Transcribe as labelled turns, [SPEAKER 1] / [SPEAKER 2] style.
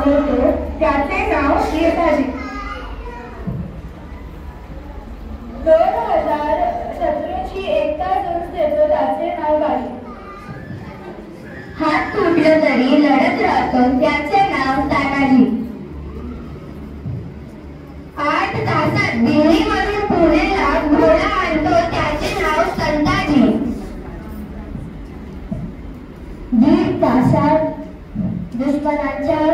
[SPEAKER 1] आवडतो त्याचे नाव नेताजी. 2000 शत्रूंची एकता जोड देतो त्याचे नाव बाजी.
[SPEAKER 2] हात तुटलं तरी लढत राहतो त्याचे नाव तानाजी. 8 तासात दिल्लीवरून पुण्याला घोडा आणतो त्याचे नाव संताजी. 1.5 तासात दुश्मनाच्या